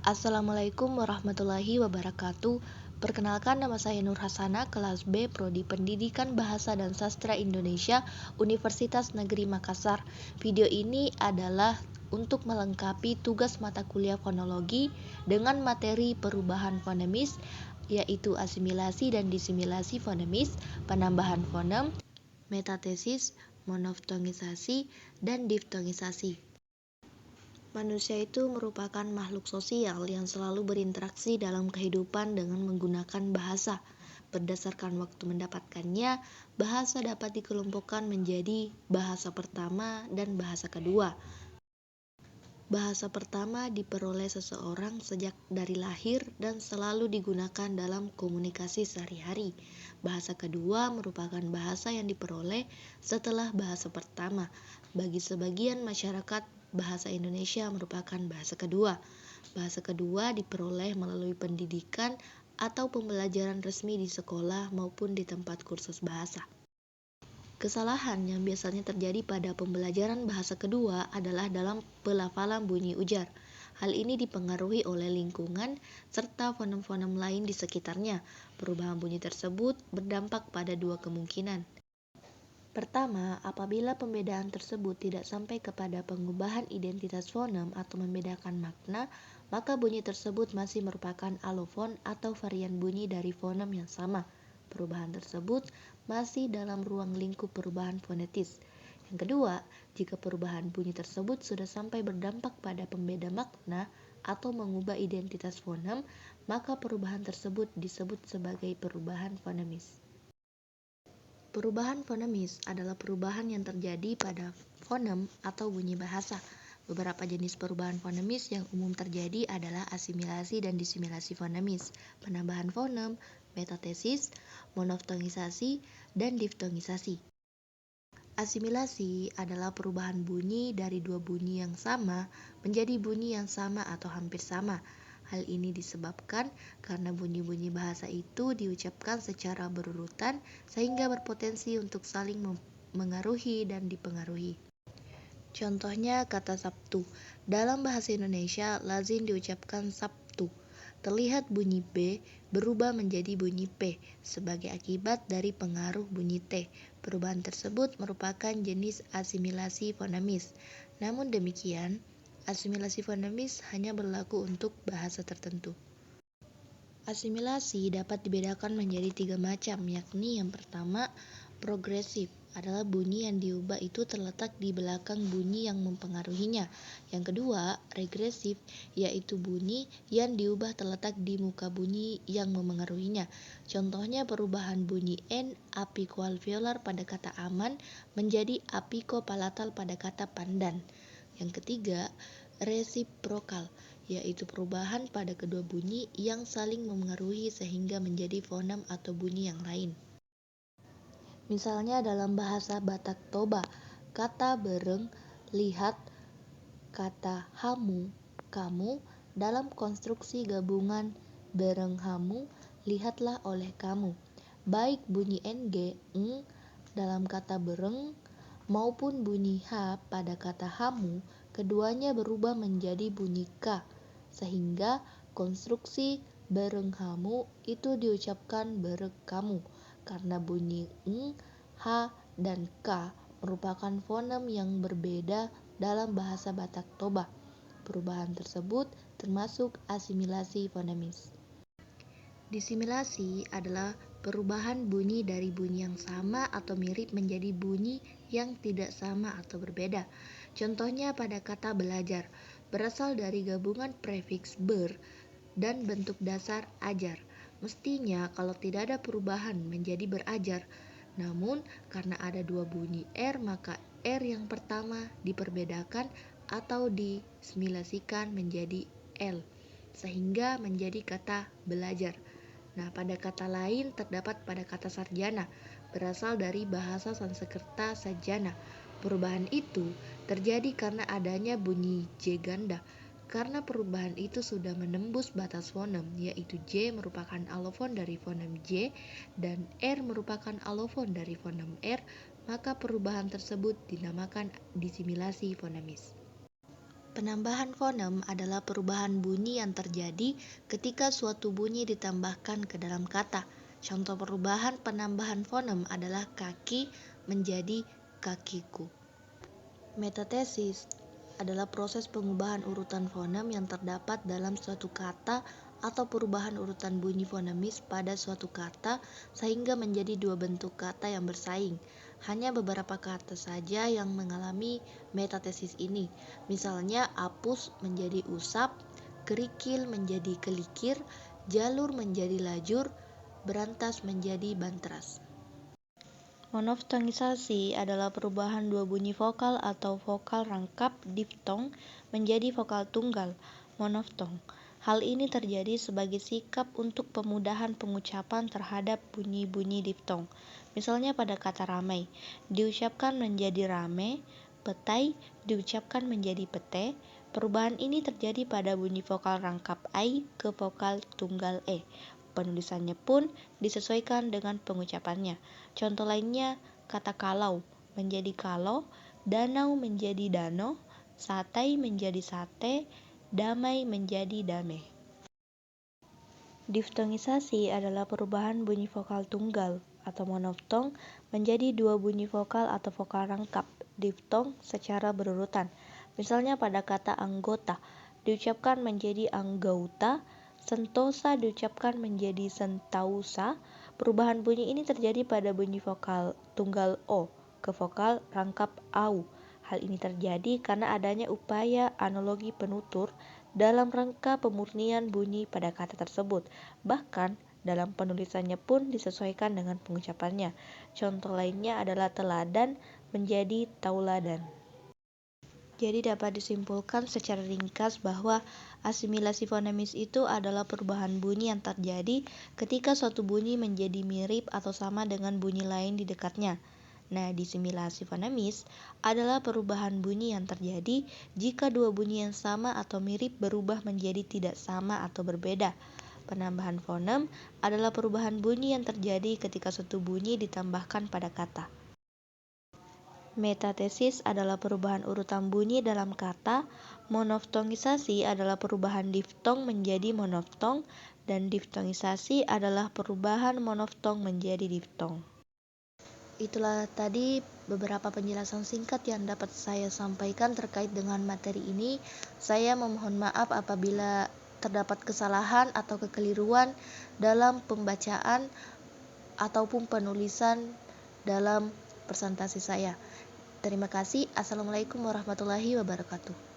Assalamualaikum warahmatullahi wabarakatuh. Perkenalkan, nama saya Nur Hasana, kelas B, Prodi Pendidikan Bahasa dan Sastra Indonesia, Universitas Negeri Makassar. Video ini adalah untuk melengkapi tugas mata kuliah fonologi dengan materi perubahan fonemis, yaitu asimilasi dan disimilasi fonemis, penambahan fonem, metatesis, monoftongisasi, dan diftongisasi. Manusia itu merupakan makhluk sosial yang selalu berinteraksi dalam kehidupan dengan menggunakan bahasa. Berdasarkan waktu mendapatkannya, bahasa dapat dikelompokkan menjadi bahasa pertama dan bahasa kedua. Bahasa pertama diperoleh seseorang sejak dari lahir dan selalu digunakan dalam komunikasi sehari-hari. Bahasa kedua merupakan bahasa yang diperoleh setelah bahasa pertama. Bagi sebagian masyarakat, bahasa Indonesia merupakan bahasa kedua. Bahasa kedua diperoleh melalui pendidikan atau pembelajaran resmi di sekolah maupun di tempat kursus bahasa. Kesalahan yang biasanya terjadi pada pembelajaran bahasa kedua adalah dalam pelafalan bunyi ujar. Hal ini dipengaruhi oleh lingkungan serta fonem-fonem lain di sekitarnya. Perubahan bunyi tersebut berdampak pada dua kemungkinan. Pertama, apabila pembedaan tersebut tidak sampai kepada pengubahan identitas fonem atau membedakan makna, maka bunyi tersebut masih merupakan alofon atau varian bunyi dari fonem yang sama. Perubahan tersebut masih dalam ruang lingkup perubahan fonetis. Yang kedua, jika perubahan bunyi tersebut sudah sampai berdampak pada pembeda makna atau mengubah identitas fonem, maka perubahan tersebut disebut sebagai perubahan fonemis. Perubahan fonemis adalah perubahan yang terjadi pada fonem atau bunyi bahasa. Beberapa jenis perubahan fonemis yang umum terjadi adalah asimilasi dan disimilasi fonemis, penambahan fonem, metatesis, monoftongisasi, dan diftongisasi. Asimilasi adalah perubahan bunyi dari dua bunyi yang sama menjadi bunyi yang sama atau hampir sama. Hal ini disebabkan karena bunyi-bunyi bahasa itu diucapkan secara berurutan sehingga berpotensi untuk saling mengaruhi dan dipengaruhi. Contohnya kata Sabtu. Dalam bahasa Indonesia lazim diucapkan Sabtu. Terlihat bunyi B berubah menjadi bunyi P sebagai akibat dari pengaruh bunyi T. Perubahan tersebut merupakan jenis asimilasi fonemis. Namun demikian, asimilasi fonemis hanya berlaku untuk bahasa tertentu. Asimilasi dapat dibedakan menjadi tiga macam, yakni yang pertama, progresif adalah bunyi yang diubah itu terletak di belakang bunyi yang mempengaruhinya. Yang kedua, regresif, yaitu bunyi yang diubah terletak di muka bunyi yang memengaruhinya. Contohnya perubahan bunyi N apikoalveolar pada kata aman menjadi apikopalatal pada kata pandan. Yang ketiga, resiprokal, yaitu perubahan pada kedua bunyi yang saling memengaruhi sehingga menjadi fonem atau bunyi yang lain. Misalnya dalam bahasa Batak Toba, kata bereng, lihat, kata hamu, kamu, dalam konstruksi gabungan bereng hamu, lihatlah oleh kamu. Baik bunyi ng, dalam kata bereng maupun bunyi h pada kata hamu, keduanya berubah menjadi bunyi k, sehingga konstruksi bereng hamu itu diucapkan bereng kamu, karena bunyi h, dan k merupakan fonem yang berbeda dalam bahasa Batak Toba. Perubahan tersebut termasuk asimilasi fonemis. Disimilasi adalah perubahan bunyi dari bunyi yang sama atau mirip menjadi bunyi yang tidak sama atau berbeda. Contohnya pada kata belajar, berasal dari gabungan prefiks ber dan bentuk dasar ajar. Mestinya kalau tidak ada perubahan menjadi berajar. Namun karena ada dua bunyi R, maka R yang pertama diperbedakan atau disimilasikan menjadi L, sehingga menjadi kata belajar. Nah, pada kata lain terdapat pada kata sarjana, berasal dari bahasa Sanskerta sajana. Perubahan itu terjadi karena adanya bunyi J ganda. Karena perubahan itu sudah menembus batas fonem, yaitu J merupakan alofon dari fonem J dan R merupakan alofon dari fonem R, maka perubahan tersebut dinamakan disimilasi fonemis. Penambahan fonem adalah perubahan bunyi yang terjadi ketika suatu bunyi ditambahkan ke dalam kata. Contoh perubahan penambahan fonem adalah kaki menjadi kakiku. Metatesis adalah proses pengubahan urutan fonem yang terdapat dalam suatu kata atau perubahan urutan bunyi fonemis pada suatu kata sehingga menjadi dua bentuk kata yang bersaing. Hanya beberapa kata saja yang mengalami metatesis ini. Misalnya apus menjadi usap, kerikil menjadi kelikir, jalur menjadi lajur, berantas menjadi bantras. Monoftongisasi adalah perubahan dua bunyi vokal atau vokal rangkap diftong menjadi vokal tunggal monoftong. Hal ini terjadi sebagai sikap untuk pemudahan pengucapan terhadap bunyi-bunyi diftong. Misalnya pada kata ramai, diucapkan menjadi rame, petai diucapkan menjadi pete. Perubahan ini terjadi pada bunyi vokal rangkap ai ke vokal tunggal e. Penulisannya pun disesuaikan dengan pengucapannya. Contoh lainnya, kata kalau menjadi kalau, danau menjadi dano, satai menjadi sate, damai menjadi dame. Diftongisasi adalah perubahan bunyi vokal tunggal atau monoftong menjadi dua bunyi vokal atau vokal rangkap diftong secara berurutan. Misalnya pada kata anggota diucapkan menjadi anggauta, sentosa diucapkan menjadi sentausa. Perubahan bunyi ini terjadi pada bunyi vokal tunggal o ke vokal rangkap au. Hal ini terjadi karena adanya upaya analogi penutur dalam rangka pemurnian bunyi pada kata tersebut. Bahkan dalam penulisannya pun disesuaikan dengan pengucapannya. Contoh lainnya adalah teladan menjadi tauladan. Jadi dapat disimpulkan secara ringkas bahwa asimilasi fonemis itu adalah perubahan bunyi yang terjadi ketika suatu bunyi menjadi mirip atau sama dengan bunyi lain di dekatnya. Nah, disimilasi fonemis adalah perubahan bunyi yang terjadi jika dua bunyi yang sama atau mirip berubah menjadi tidak sama atau berbeda. Penambahan fonem adalah perubahan bunyi yang terjadi ketika suatu bunyi ditambahkan pada kata. Metatesis adalah perubahan urutan bunyi dalam kata, monoftongisasi adalah perubahan diftong menjadi monoftong, dan diftongisasi adalah perubahan monoftong menjadi diftong. Itulah tadi beberapa penjelasan singkat yang dapat saya sampaikan terkait dengan materi ini. Saya memohon maaf apabila terdapat kesalahan atau kekeliruan dalam pembacaan ataupun penulisan dalam presentasi saya. Terima kasih. Assalamualaikum warahmatullahi wabarakatuh.